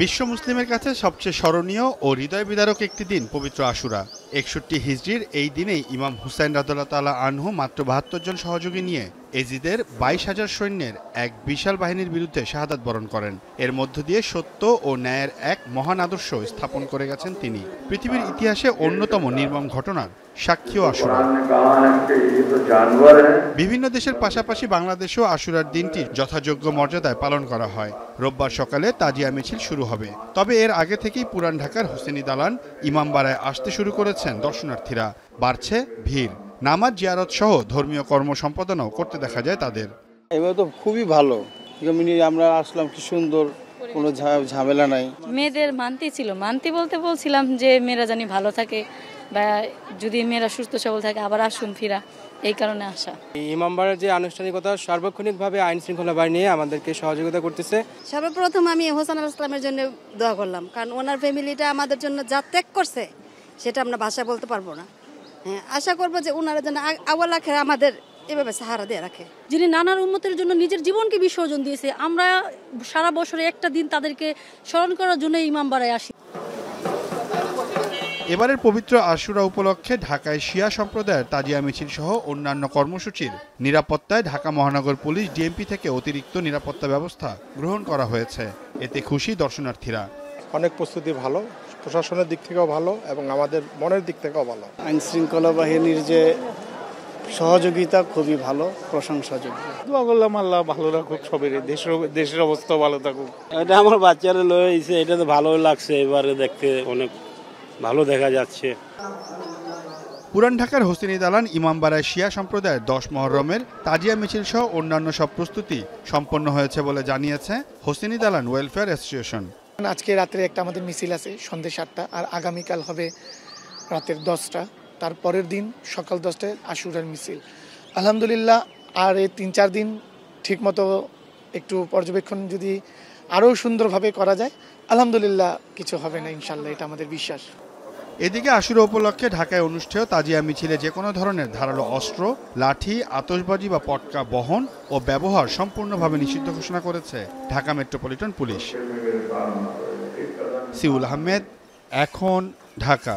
বিশ্ব মুসলিমের কাছে সবচেয়ে স্মরণীয় ও হৃদয় বিদারক একটি দিন পবিত্র আশুরা। ৬১ হিজরির এই দিনেই ইমাম হুসাইন রাদিয়াল্লাহু তাআলা আনহু মাত্র ৭২ জন সহযোগী নিয়ে এজিদের ২২,০০০ সৈন্যের এক বিশাল বাহিনীর বিরুদ্ধে শাহাদাত বরণ করেন। এর মধ্য দিয়ে সত্য ও ন্যায়ের এক মহান আদর্শ স্থাপন করে গেছেন তিনি। পৃথিবীর ইতিহাসে অন্যতম নির্মম ঘটনার সাক্ষীও আশুরা। বিভিন্ন দেশের পাশাপাশি বাংলাদেশেও আশুরার দিনটি যথাযোগ্য মর্যাদায় পালন করা হয়। রোববার সকালে তাজিয়া মিছিল শুরু হবে। তবে এর আগে থেকেই পুরান ঢাকার হোসেনি দালান ইমামবাড়ায় আসতে শুরু করেছেন দর্শনার্থীরা। বাড়ছে ভিড়। নামাজ জিয়ারত সহ ধর্মীয় কর্ম সম্পাদনাও করতে দেখা যায় তাদের। এবার তো খুবই ভালো, আমরা আসলাম, কি সুন্দর, কোনো ঝামেলা নাই। মেয়েদের মানতে ছিল, মানতে বলতে বলছিলাম যে মেয়েরা জানি ভালো থাকে বা যদি মেয়েরা সুস্থ সবল থাকে আবার আসুন ফিরা, এই কারণে আসা। ইমামবাড়ার যে আনুষ্ঠানিকতা সার্বক্ষণিকভাবে আইন শৃঙ্খলা বাহিনী নিয়ে আমাদেরকে সহযোগিতা করতেছে। সর্বপ্রথম আমি হোসেন আল ইসলামের জন্য দোয়া করলাম, কারণ ওনার ফ্যামিলিটা আমাদের জন্য যা ত্যাগ করছে সেটা আমরা ভাষা বলতে পারবো না। হ্যাঁ, আশা করবো যে ওনারা যেন আওয়াল আখের আমাদের এভাবে সাহারা দিয়ে রাখে। যিনি নানার উন্নতির জন্য নিজের জীবনকে বিসর্জন দিয়েছে, আমরা সারা বছরে একটা দিন তাদেরকে স্মরণ করার জন্য ইমামবাড়ায় আসি। এবারের পবিত্র আশুরা উপলক্ষে ঢাকায় শিয়া সম্প্রদায়ের তাজিয়া মিছিল সহ অন্যান্য কর্মসূচির নিরাপত্তায় ঢাকা মহানগর পুলিশ ডিএমপি থেকে অতিরিক্ত নিরাপত্তা ব্যবস্থা গ্রহণ করা হয়েছে। এতে খুশি দর্শনার্থীরা। অনেক প্রস্তুতি ভালো, প্রশাসনের দিক থেকেও ভালো এবং আমাদের মনের দিক থেকেও ভালো। আইন শৃঙ্খলা বাহিনীর যে সহযোগিতা খুবই ভালো, প্রশংসাযোগ্য। দোয়া করলাম আল্লাহ ভালো রাখুক সবের, দেশের অবস্থা ভালো থাকুক। এটা আমার বাচ্চারা লয়েছে, এটা তো ভালো লাগছে, এবারে দেখতে অনেক ভালো দেখা যাচ্ছে। পুরান ঢাকার হোসেনি দালান ইমামবাড়ায় শিয়া সম্প্রদায়ের ১০ মুহররমের তাজিয়া মিছিল সহ অন্যান্য সব প্রস্তুতি সম্পন্ন হয়েছে বলে জানিয়েছে হোসেনি দালান ওয়েলফেয়ার অ্যাসোসিয়েশন। আজকে রাত্রে একটা আমাদের মিছিল আছে সন্ধ্যে ৭টা, আর আগামীকাল হবে রাতের 10টা, তারপরের দিন সকাল 10টায় আশুরার মিছিল। আলহামদুলিল্লাহ, আর এই ৩-৪ দিন ঠিকমতো একটু পর্যবেক্ষণ যদি আরও সুন্দরভাবে করা যায়, আলহামদুলিল্লাহ কিছু হবে না ইনশাল্লাহ, এটা আমাদের বিশ্বাস। এদিকে আশুরা উপলক্ষে ঢাকায় অনুষ্ঠেয় তাজিয়া মিছিলে যে কোনো ধরনের ধারালো অস্ত্র, লাঠি, আতশবাজি বা পটকা বহন ও ব্যবহার সম্পূর্ণভাবে নিষিদ্ধ ঘোষণা করেছে Dhaka metropolitan police. Seoul Ahmed, এখন, ঢাকা।